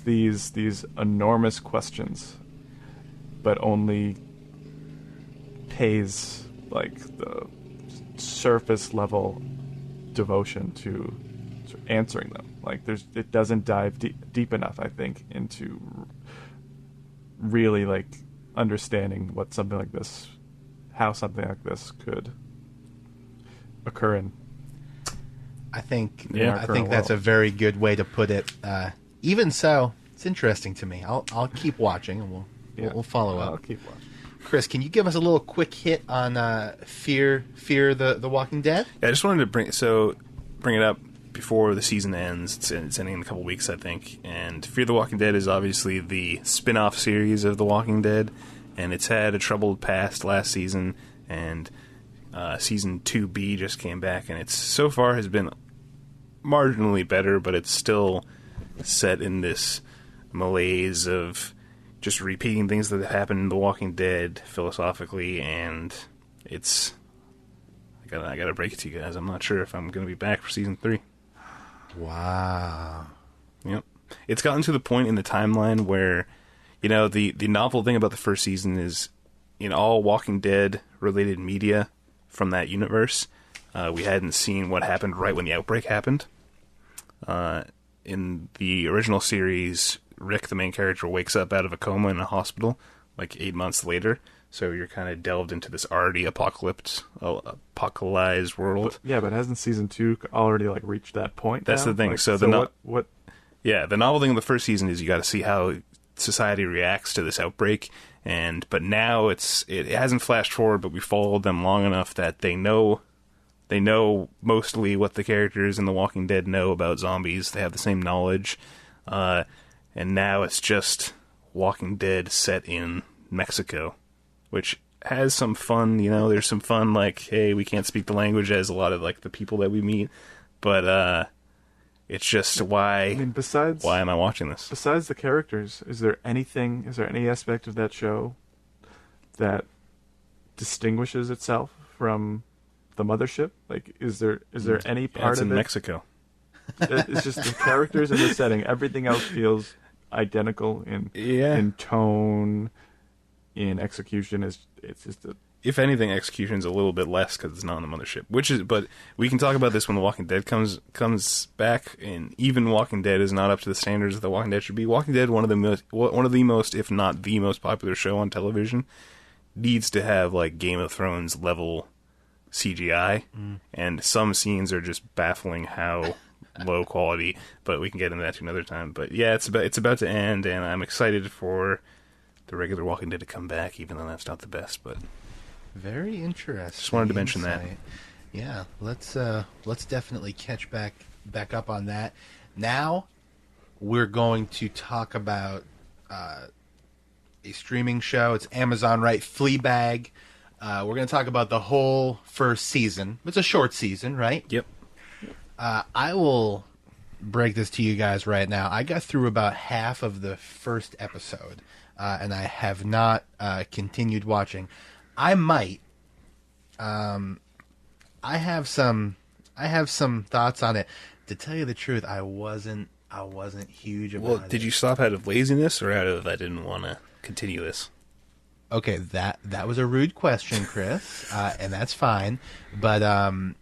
these enormous questions, but only pays, like, the surface level devotion to answering them. Like, it doesn't dive deep enough, I think, into really, like, understanding how something like this could occur in. I think that's a very good way to put it. Even so, it's interesting to me. I'll keep watching, and we'll follow up. I'll keep watching. Chris, can you give us a little quick hit on Fear the Walking Dead? Yeah, I just wanted to bring it up before the season ends. It's ending in a couple weeks, I think. And Fear the Walking Dead is obviously the spin-off series of The Walking Dead, and it's had a troubled past last season, and season 2B just came back, and it's so far has been marginally better, but it's still set in this malaise of just repeating things that happened in The Walking Dead philosophically, and I gotta break it to you guys. I'm not sure if I'm gonna be back for season 3. Wow. Yep. It's gotten to the point in the timeline where, the novel thing about the first season is, in all Walking Dead related media from that universe, we hadn't seen what happened right when the outbreak happened. In the original series, Rick, the main character, wakes up out of a coma in a hospital like 8 months later. So you're kind of delved into this already apocalypsed world. But hasn't season 2 already, like, reached that point? That's now? the thing. Like, what? Yeah, the novel thing of the first season is you got to see how society reacts to this outbreak, but now it hasn't flashed forward, but we followed them long enough that they know mostly what the characters in The Walking Dead know about zombies. They have the same knowledge, and now it's just Walking Dead set in Mexico, which has some fun. There's some fun, like, hey, we can't speak the language as a lot of, like, the people that we meet, but it's just why am I watching this? Besides the characters, is there any aspect of that show that distinguishes itself from the mothership? Like, is there any part it's of in it? Mexico. It's just the characters and the setting. Everything else feels identical in tone, in execution. It's just if anything, execution's a little bit less because it's not on the mothership. But we can talk about this when The Walking Dead comes back, and even Walking Dead is not up to the standards that The Walking Dead should be. Walking Dead, one of the most, if not the most popular show on television, needs to have like Game of Thrones level CGI, and some scenes are just baffling how low quality. But we can get into that another time. But yeah, it's about to end, and I'm excited for the regular Walking Dead to come back, even though that's not the best, but. Very interesting. Just wanted to mention that. Yeah, let's definitely catch back up on that. Now we're going to talk about a streaming show. It's Amazon, right? Fleabag. We're going to talk about the whole first season. It's a short season, right? Yep. I will break this to you guys right now. I got through about half of the first episode, and I have not continued watching. I might. I have some thoughts on it. To tell you the truth, I wasn't huge about it. Well, did you stop out of laziness or out of I didn't want to continue this? Okay, that was a rude question, Chris, and that's fine. But a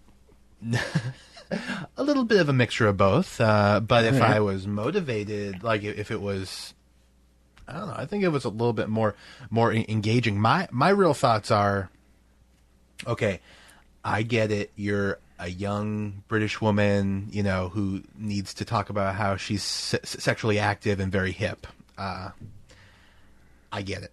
little bit of a mixture of both. But if I was motivated, like if it was. I don't know. I think it was a little bit more engaging. My real thoughts are, okay, I get it. You're a young British woman, who needs to talk about how she's sexually active and very hip. I get it.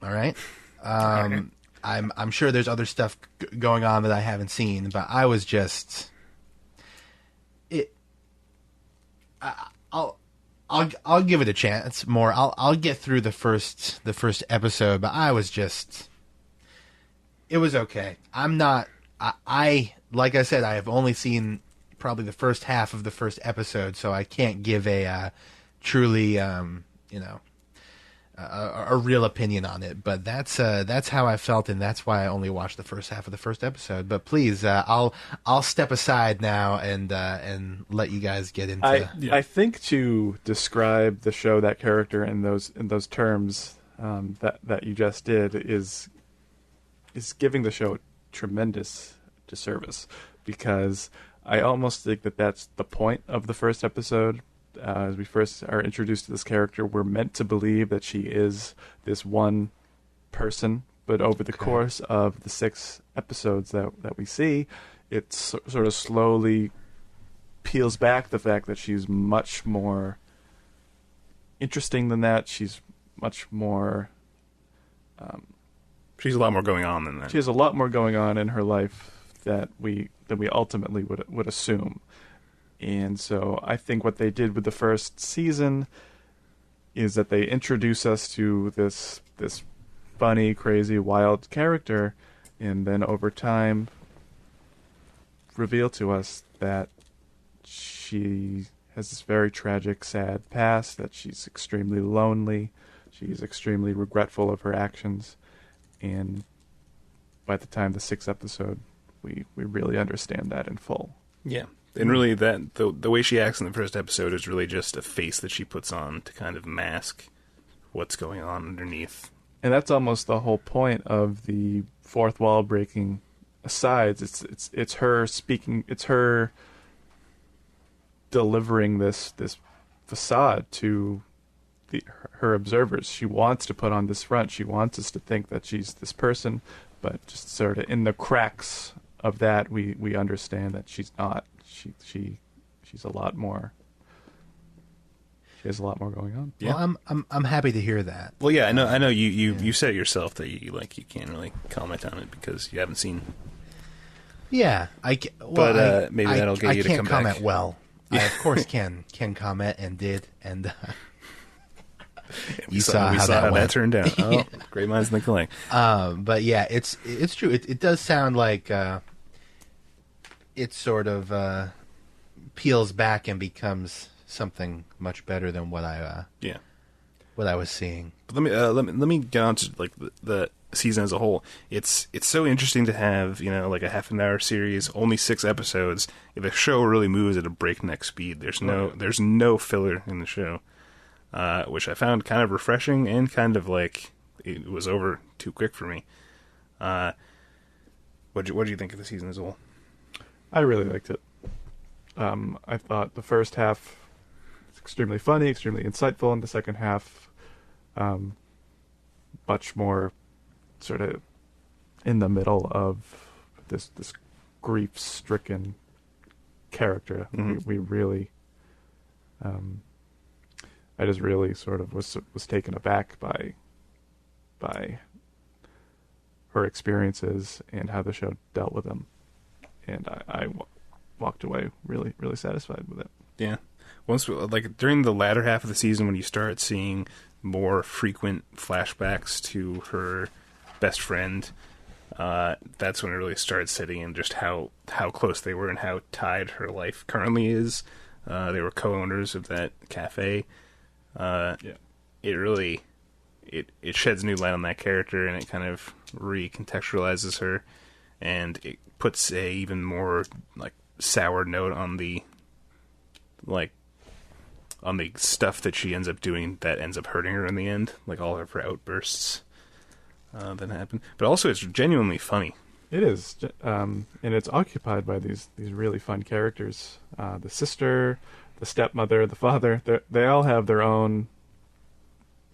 All right. I'm sure there's other stuff going on that I haven't seen, but I was just I'll give it a chance more. I'll get through the first episode, but I was just, it was okay. I like I said, I have only seen probably the first half of the first episode, so I can't give a truly a real opinion on it. But that's how I felt, and that's why I only watched the first half of the first episode. But please, I'll step aside now and let you guys get into. I think to describe the show, that character in those terms that you just did is giving the show a tremendous disservice, because I almost think that that's the point of the first episode. As we first are introduced to this character, we're meant to believe that she is this one person, but over the course of the 6 episodes that we see, it sort of slowly peels back the fact that she's much more interesting than that. She's much more... she's a lot more going on than that. She has a lot more going on in her life that we ultimately would assume. And so I think what they did with the first season is that they introduce us to this funny, crazy, wild character, and then over time reveal to us that she has this very tragic, sad past, that she's extremely lonely, she's extremely regretful of her actions, and by the time the 6th episode, we really understand that in full. Yeah. And really, that the way she acts in the first episode is really just a face that she puts on to kind of mask what's going on underneath. And that's almost the whole point of the fourth wall breaking asides. It's her speaking. It's her delivering this facade to her observers. She wants to put on this front. She wants us to think that she's this person, but just sort of in the cracks of that, we understand that she's not. She's a lot more. She has a lot more going on. Yeah. Well, I'm happy to hear that. Well, yeah, I know you said yourself that you can't really comment on it because you haven't seen. Yeah, maybe that'll get you to come back. I can't comment well. I of course can comment and did, and you saw how that turned out. Oh, great minds think alike. But yeah, it's true. It does sound like it sort of peels back and becomes something much better than what I was seeing. But let me get on to like the season as a whole. It's so interesting to have, like a half an hour series, only 6 episodes. The show really moves at a breakneck speed. There's no filler in the show, which I found kind of refreshing and kind of like it was over too quick for me. What do you think of the season as a whole? I really liked it. I thought the first half was extremely funny, extremely insightful, and the second half much more sort of in the middle of this grief-stricken character. Mm-hmm. We really, I just really sort of was taken aback by her experiences and how the show dealt with them, and I walked away really, really satisfied with it. Yeah. During the latter half of the season, when you start seeing more frequent flashbacks to her best friend, that's when it really started setting in just how close they were and how tied her life currently is. They were co-owners of that cafe. It really it sheds new light on that character, and it kind of recontextualizes her, and it puts a even more sour note on the stuff that she ends up doing that ends up hurting her in the end, like all of her outbursts that happen. But also, it's genuinely funny. It is, and it's occupied by these really fun characters. The sister, the stepmother, the father. They all have their own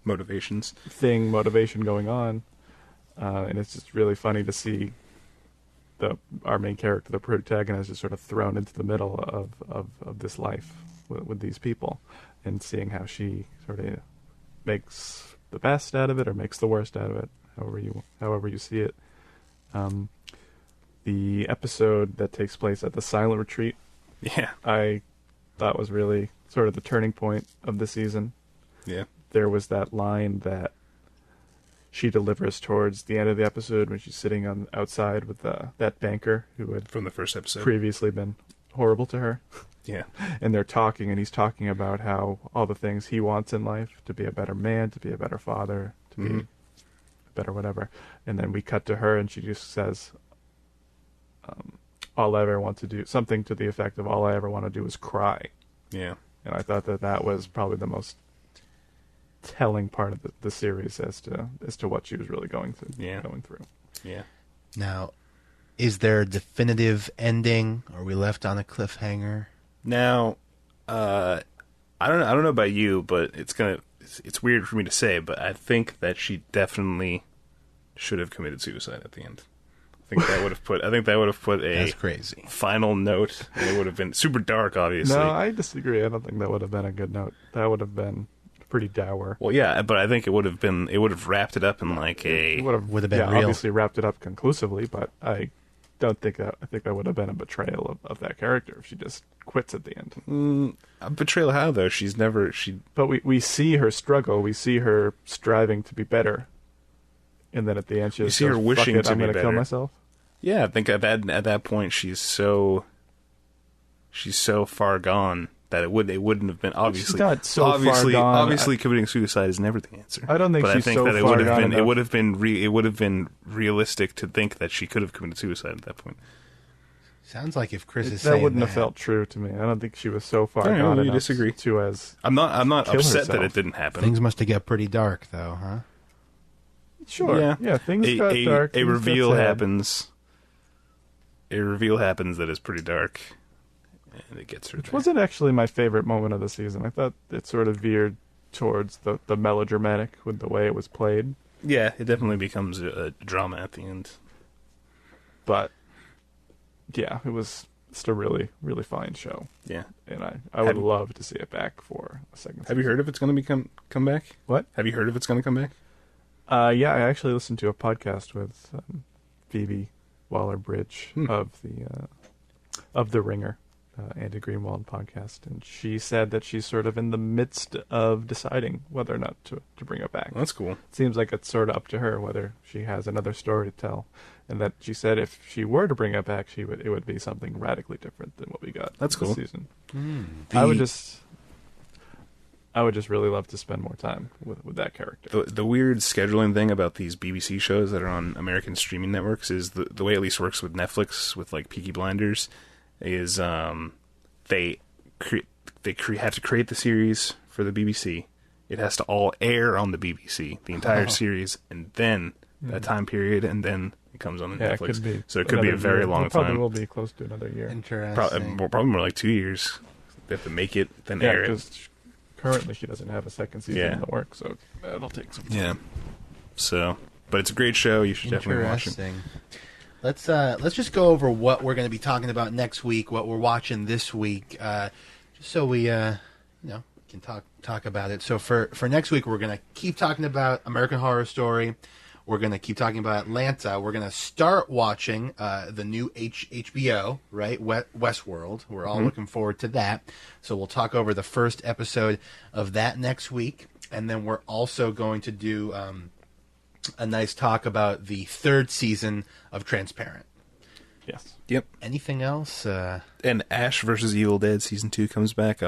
motivation going on, and it's just really funny to see our main character, the protagonist, is sort of thrown into the middle of this life with these people, and seeing how she sort of makes the best out of it or makes the worst out of it, however you see it. The episode that takes place at the silent retreat, I thought was really sort of the turning point of the season. Yeah. There was that line that she delivers towards the end of the episode when she's sitting outside with that banker who had from the first episode previously been horrible to her. Yeah. And they're talking, and he's talking about how all the things he wants in life, to be a better man, to be a better father, to be a better whatever. And then we cut to her, and she just says, all I ever want to do, something to the effect of, all I ever want to do is cry. Yeah. And I thought that was probably the most telling part of the series as to what she was really going through. Yeah. Now, is there a definitive ending? Are we left on a cliffhanger? Now, I don't know about you, but it's weird for me to say, but I think that she definitely should have committed suicide at the end. I think that would have put a That's crazy final note. And it would have been super dark, obviously. No, I disagree. I don't think that would have been a good note. That would have been pretty dour. Well, yeah, but I think it would have wrapped it up in would have been real. Obviously wrapped it up conclusively, but I don't think that. I think that would have been a betrayal of that character if she just quits at the end. A betrayal how, though? But we see her struggle. We see her striving to be better, and then at the end she see her wishing to be I'm going to kill myself. Yeah, I think at that point she's so far gone that it wouldn't have been obviously. She's not so far gone. Obviously, committing suicide is never the answer. I don't think but she's I think so that far gone it would have been realistic to think that she could have committed suicide at that point. Sounds like if Chris is that saying wouldn't have felt true to me. I don't think she was so far gone enough disagree. to as I'm not kill upset herself. that it didn't happen. Things must have got pretty dark, though, huh? Sure. Yeah. Things got dark. A reveal happens. A reveal happens that is pretty dark, and it gets her. Which wasn't actually my favorite moment of the season. I thought it sort of veered towards the melodramatic with the way it was played. Yeah, it definitely becomes a drama at the end. But yeah, it was just a really, really fine show. Yeah, and I would love to see it back for a second season. Have you heard if it's going to come back? What? Have you heard if it's going to come back? Yeah, I actually listened to a podcast with Phoebe Waller-Bridge of The Ringer, Andy Greenwald podcast, and she said that she's sort of in the midst of deciding whether or not to bring it back. That's cool. It seems like it's sort of up to her whether she has another story to tell, and that she said if she were to bring it back, it would be something radically different than what we got. That's this cool. season. I would just. I would just really love to spend more time with that character. The weird scheduling thing about these BBC shows that are on American streaming networks is the way it at least works with Netflix with like Peaky Blinders is they have to create the series for the BBC. It has to all air on the BBC, the entire series, and then that time period, and then it comes on Netflix. It could be a very long time. Probably will be close to another year. Interesting. Probably more like 2 years. They have to make it, then air it. Currently, she doesn't have a second season in the works, so that'll take some time. Yeah. So, but it's a great show. You should definitely watch it. Let's just go over what we're going to be talking about next week, what we're watching this week, just so we can talk about it. So for next week, we're going to keep talking about American Horror Story. We're going to keep talking about Atlanta. We're going to start watching the new HBO, right? Westworld. We're all looking forward to that. So we'll talk over the first episode of that next week. And then we're also going to do a nice talk about the third season of Transparent. Yes. Yep. Anything else? And Ash vs. Evil Dead Season 2 comes back.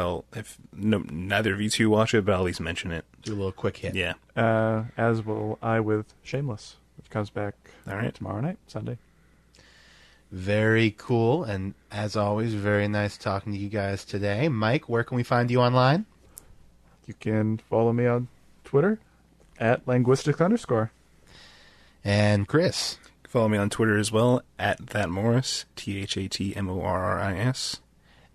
Neither of you two watch it, but I'll at least mention it. Do a little quick hit. Yeah. As will I with Shameless, which comes back tomorrow night, Sunday. Very cool. And as always, very nice talking to you guys today. Mike, where can we find you online? You can follow me on Twitter @linguistics_. And Chris? Follow me on Twitter as well, @thatmorris, ThatMorris.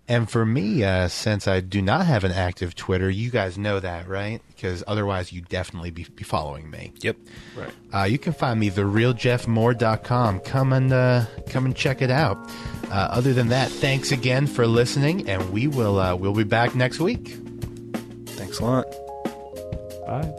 And for me, since I do not have an active Twitter, you guys know that, right? Because otherwise you'd definitely be following me. Yep. Right. You can find me, therealjeffmoore.com. Come and check it out. Other than that, thanks again for listening, and we'll be back next week. Thanks a lot. Bye.